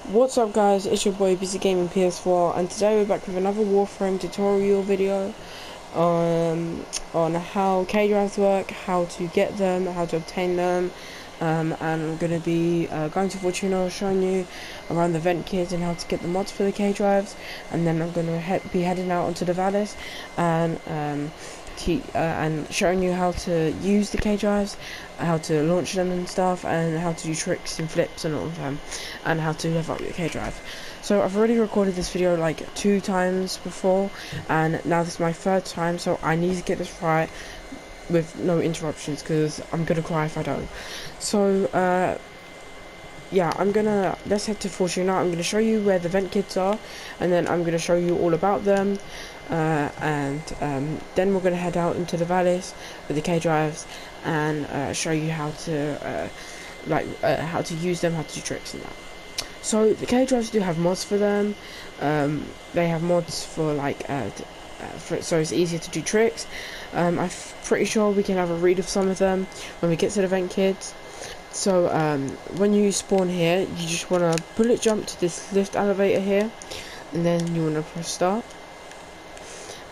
What's up guys, it's your boy Busy Gaming PS4 and today we're back with another Warframe tutorial video on how K-drives work, how to get them, how to obtain them, and I'm going to be going to Fortuna, showing you around the Ventkidz and how to get the mods for the K-drives, and then I'm going to be heading out onto the Vallis and showing you how to use the K-drives, how to launch them and stuff, and how to do tricks and flips and all of them, and how to level up your K-drive. So I've already recorded this video like 2 times before, and now this is my 3rd time, so I need to get this right with no interruptions because I'm gonna cry if I don't. So yeah, let's head to Fortuna. I'm gonna show you where the Ventkidz are, and then I'm gonna show you all about them, and then we're gonna head out into the valleys with the K drives and show you how to how to use them, how to do tricks and that. So the K drives do have mods for them. They have mods for so it's easier to do tricks. I'm pretty sure we can have a read of some of them when we get to the Ventkidz. So when you spawn here, you just want to bullet jump to this lift elevator here, and then you want to press start.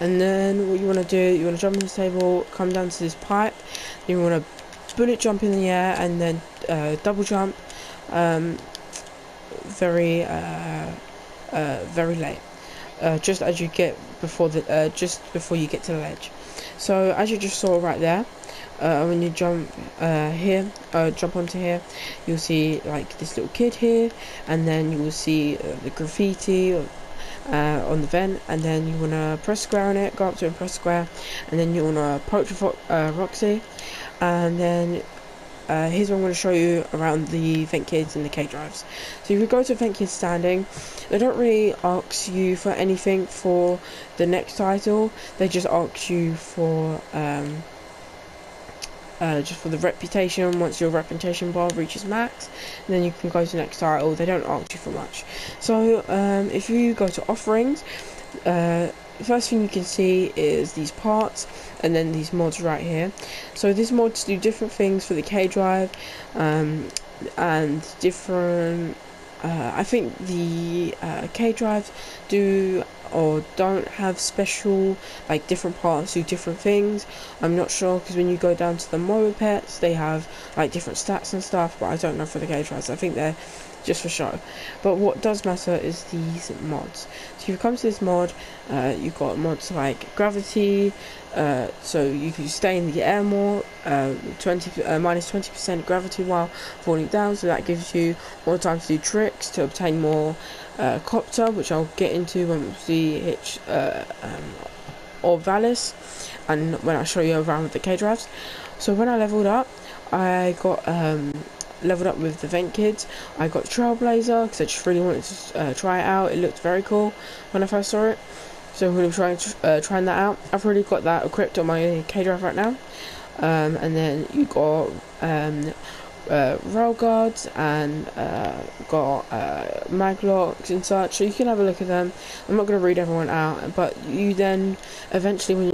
And then what you want to do, you want to jump on this table, come down to this pipe, then you want to bullet jump in the air, and then double jump very late, just as you get before the just before you get to the ledge. So as you just saw right there, when you jump jump onto here, you'll see like this little kid here, and then you will see the graffiti on the vent, and then you want to press square on it, go up to it and press square, and then you want to approach Roxy, and then here's what I'm going to show you around the Ventkidz and the K-drives. So if you go to Ventkidz standing, they don't really ask you for anything for the next title. They just ask you for just for the reputation. Once your reputation bar reaches max, then you can go to the next title. They don't ask you for much. So if you go to offerings, the first thing you can see is these parts, and then these mods right here. So these mods do different things for the K drive, and different I think the K drives do or don't have special, like different parts do different things. I'm not sure, because when you go down to the mopeds, they have like different stats and stuff, but I don't know for the K drives. I think they're just for show. But what does matter is these mods. So if you come to this mod, you've got mods like gravity, so you can stay in the air more, minus 20% gravity while falling down, so that gives you more time to do tricks, to obtain more copter, which I'll get into when we see Hitch or Valis, and when I show you around with the K drives. So when I leveled up, I got leveled up with the Ventkidz. I got Trailblazer because I just really wanted to try it out. It looked very cool when I first saw it, so I'm going to be trying that out. I've already got that equipped on my K drive right now. And then you got rail guards and got maglocks and such, so you can have a look at them. I'm not going to read everyone out, but you then eventually when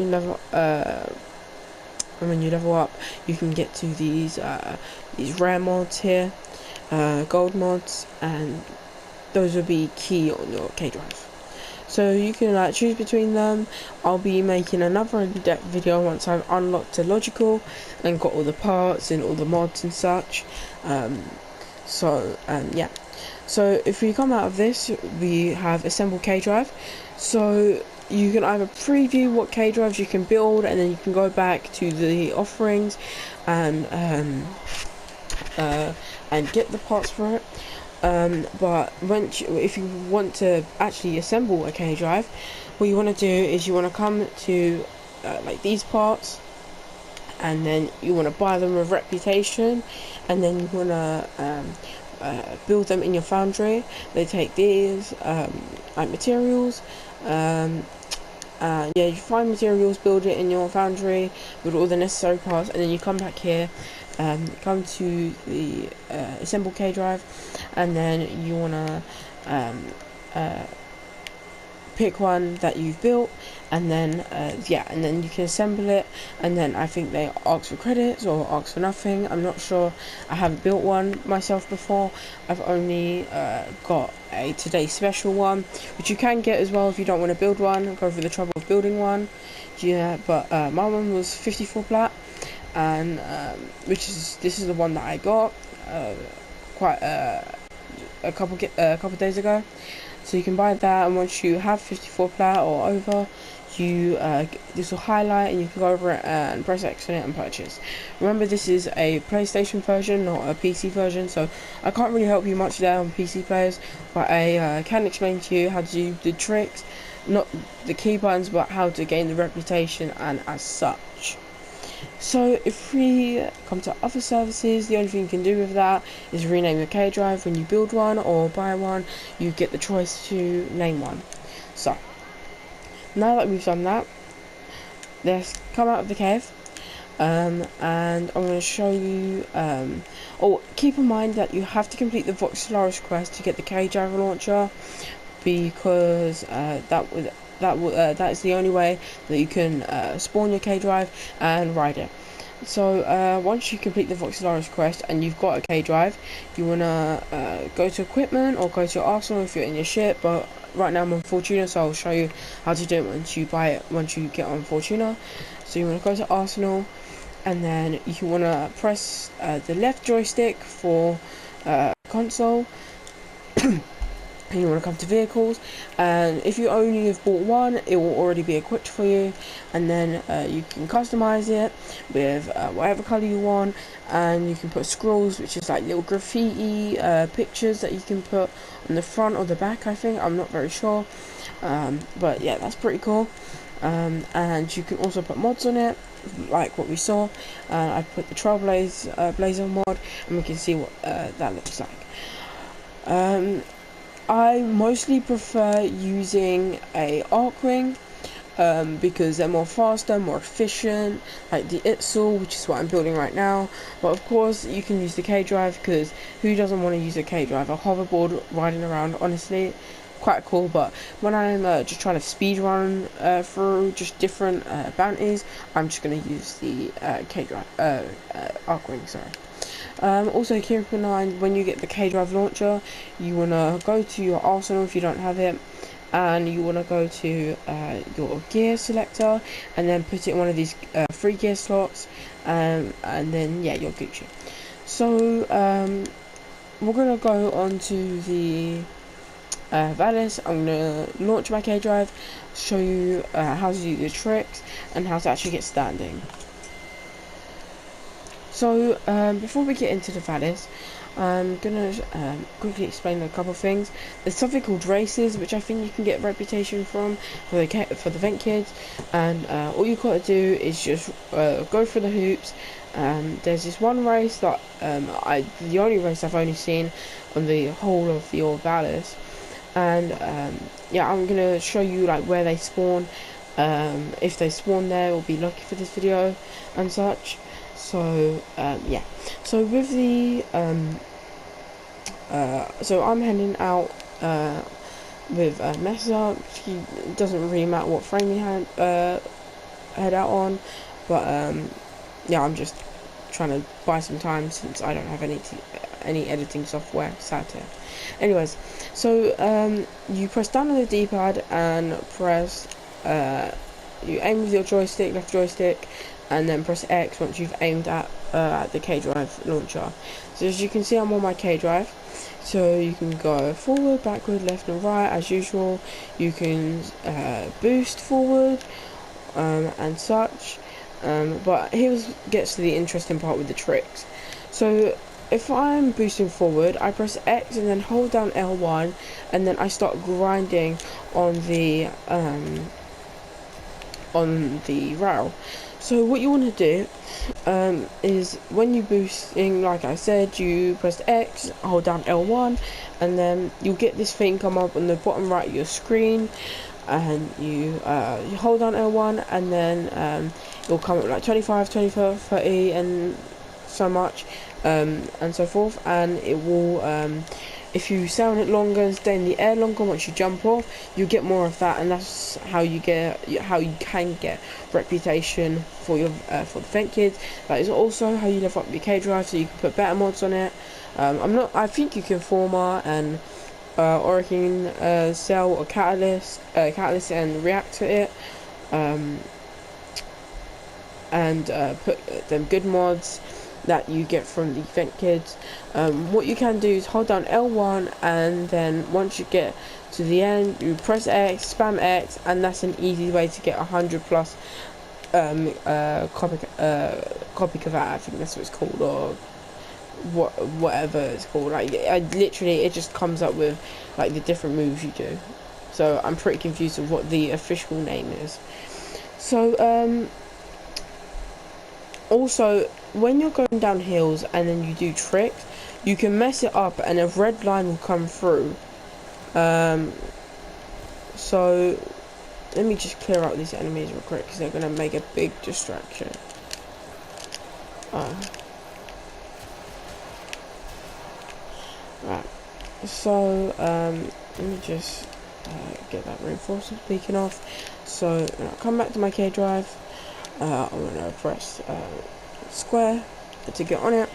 you level up, you can get to these rare mods here, gold mods, and those will be key on your K drive. So you can choose between them. I'll be making another in-depth video once I've unlocked the logical and got all the parts and all the mods and such. Yeah. So if we come out of this, we have assemble K drive. So you can either preview what K drives you can build, and then you can go back to the offerings and get the parts for it. But if you want to actually assemble a K drive, what you want to do is you want to come to like these parts, and then you want to buy them with reputation, and then you want to build them in your foundry. They take these like materials, yeah, you find materials, build it in your foundry with all the necessary parts, and then you come back here, come to the assemble K drive, and then you want to pick one that you've built, and then yeah, and then you can assemble it. And then I think they ask for credits or ask for nothing. I'm not sure. I haven't built one myself before. I've only got a today special one, which you can get as well if you don't want to build one. Go through the trouble of building one. Yeah, but my one was 54 plat, and this is the one that I got quite a couple days ago. So you can buy that, and once you have 54 plat or over, you this will highlight, and you can go over it and press X on it and purchase. Remember, this is a PlayStation version, not a PC version, so I can't really help you much there on PC players, but I can explain to you how to do the tricks, not the key buttons, but how to gain the reputation and as such. So if we come to other services, the only thing you can do with that is rename your K drive. When you build one or buy one, you get the choice to name one. So now that we've done that, let's come out of the cave, and I'm going to show you. Keep in mind that you have to complete the Voxelaris quest to get the K drive launcher, because that is the only way that you can spawn your K drive and ride it. So once you complete the Voxelaris quest and you've got a K drive, you wanna go to equipment or go to your arsenal if you're in your ship. But right now I'm on Fortuna, so I'll show you how to do it once you buy it. Once you get on Fortuna, so you wanna go to arsenal, and then you wanna press the left joystick for console. And you want to come to vehicles, and if you only have bought one, it will already be equipped for you, and then you can customize it with whatever color you want, and you can put scrolls, which is like little graffiti pictures that you can put on the front or the back. I think, I'm not very sure, but yeah, that's pretty cool. And you can also put mods on it, like what we saw. I put the Blazer mod, and we can see what that looks like. I mostly prefer using a arc ring, because they're more faster, more efficient, like the Itzel, which is what I'm building right now. But of course you can use the K drive, because who doesn't want to use a K drive? A hoverboard riding around, honestly, quite cool. But when I'm just trying to speed run through just different bounties, I'm just going to use the K drive arc ring, sorry. Also keep in mind, when you get the K drive launcher, you want to go to your arsenal if you don't have it, and you want to go to your gear selector, and then put it in one of these 3 gear slots, and then yeah, you're Gucci. So we're going to go on to the Valis. I'm going to launch my K drive, show you how to do the tricks and how to actually get standing. So before we get into the Valis, I'm gonna quickly explain a couple of things. There's something called races, which I think you can get reputation from for the Ventkidz, and all you gotta do is just go for the hoops. There's this one race that the only race I've only seen on the whole of your Valis, and yeah, I'm gonna show you like where they spawn. If they spawn there, we'll be lucky for this video and such. So yeah, so with the so I'm heading out with Mesa. He doesn't really matter what frame he head out on, but yeah, I'm just trying to buy some time since I don't have any editing software. Sad to. Anyways, so you press down on the D-pad and press you aim with your joystick, left joystick, and then press X once you've aimed at the K drive launcher. So as you can see, I'm on my K drive, so you can go forward, backward, left and right as usual. You can boost forward and such, but here gets to the interesting part with the tricks. So if I'm boosting forward, I press X and then hold down L1, and then I start grinding on the rail. So what you want to do is when you're boosting, like I said, you press X, hold down L1, and then you'll get this thing come up on the bottom right of your screen, and you hold down L1, and then it'll come up like 25, 24, 30, and so much, and so forth, and it will if you stay on it longer and stay in the air longer, once you jump off, you get more of that, and that's how you can get reputation for your for the Ventkidz. That is also how you level up your K drive, so you can put better mods on it. I think you can format and Origin Cell or Catalyst and react to it, and put them good mods that you get from the Ventkidz. What you can do is hold down L1, and then once you get to the end, you press X, spam X, and that's an easy way to get 100 plus copy of that. I think that's what it's called, or whatever it's called. Like, literally, it just comes up with like the different moves you do. So I'm pretty confused of what the official name is. So also, when you're going down hills and then you do tricks, you can mess it up and a red line will come through. So let me just clear out these enemies real quick, because they're going to make a big distraction. Right, so let me just get that reinforcement beacon off. So when I come back to my K drive, I'm going to press square to get on it,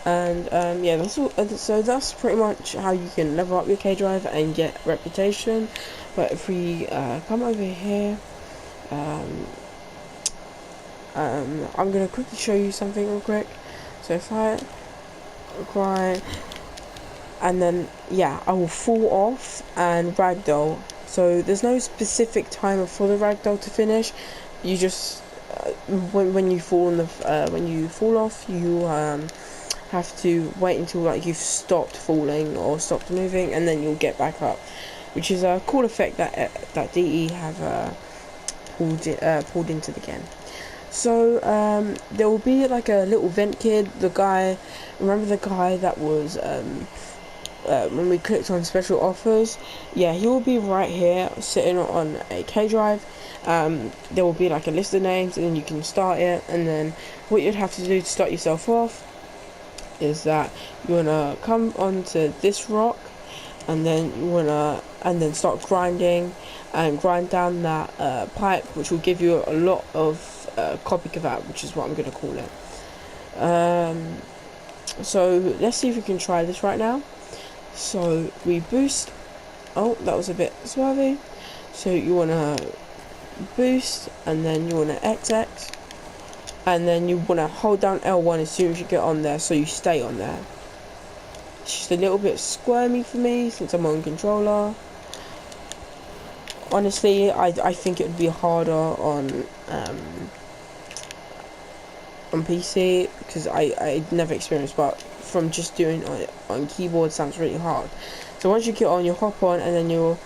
and yeah, that's all. So that's pretty much how you can level up your K drive and get reputation. But if we come over here, I'm going to quickly show you something real quick. So if I grind, and then yeah, I will fall off and ragdoll. So there's no specific timer for the ragdoll to finish. You just when you fall on the when you fall off, you have to wait until like you've stopped falling or stopped moving, and then you'll get back up, which is a cool effect that DE have pulled into the game. So there will be like a little Ventkidz. The guy, remember the guy that was when we clicked on special offers? Yeah, he will be right here sitting on a K drive. There will be like a list of names, and then you can start it. And then what you'd have to do to start yourself off is that you wanna come onto this rock, and then start grinding and grind down that pipe, which will give you a lot of copy cavat, which is what I'm gonna call it. So let's see if we can try this right now. So we boost. Oh, that was a bit swervy. So you wanna boost, and then you wanna XX, and then you wanna hold down L1 as soon as you get on there, so you stay on there. It's just a little bit squirmy for me since I'm on controller. Honestly, I think it would be harder on PC, because I never experienced, but from just doing it on keyboard sounds really hard. So once you get on, you hop on, and then you'll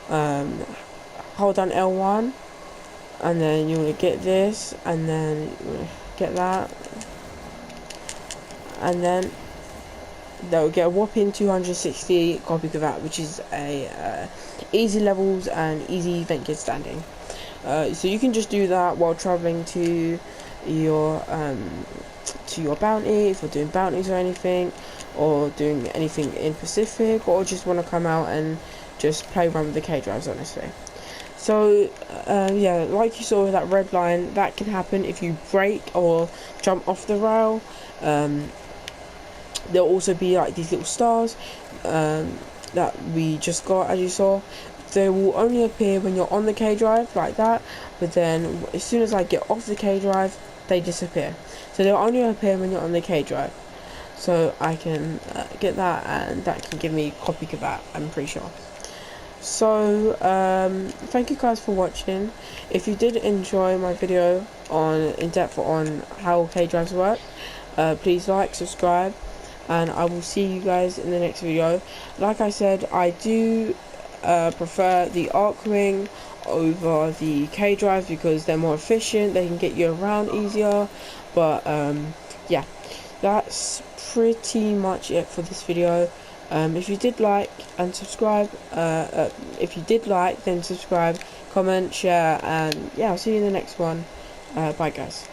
hold down L1, and then you want to get this, and then get that, and then they'll get a whopping 260 copy of that, which is a easy levels and easy Ventkidz standing. So you can just do that while traveling to your bounty, if you're doing bounties or anything, or doing anything in Pacific, or just want to come out and just play around with the K drives, honestly. So yeah, like you saw with that red line, that can happen if you break or jump off the rail. There'll also be like these little stars that we just got, as you saw. They will only appear when you're on the K drive, like that, but then as soon as I get off the K drive, they disappear. So they'll only appear when you're on the K drive. So I can get that, and that can give me copy of that, I'm pretty sure. So thank you guys for watching. If you did enjoy my video in depth on how K drives work, please like, subscribe, and I will see you guys in the next video. Like I said, I do prefer the arc ring over the K drive because they're more efficient, they can get you around easier. But yeah, that's pretty much it for this video. If you did like and subscribe, if you did like, then subscribe, comment, share, and yeah, I'll see you in the next one. Bye guys.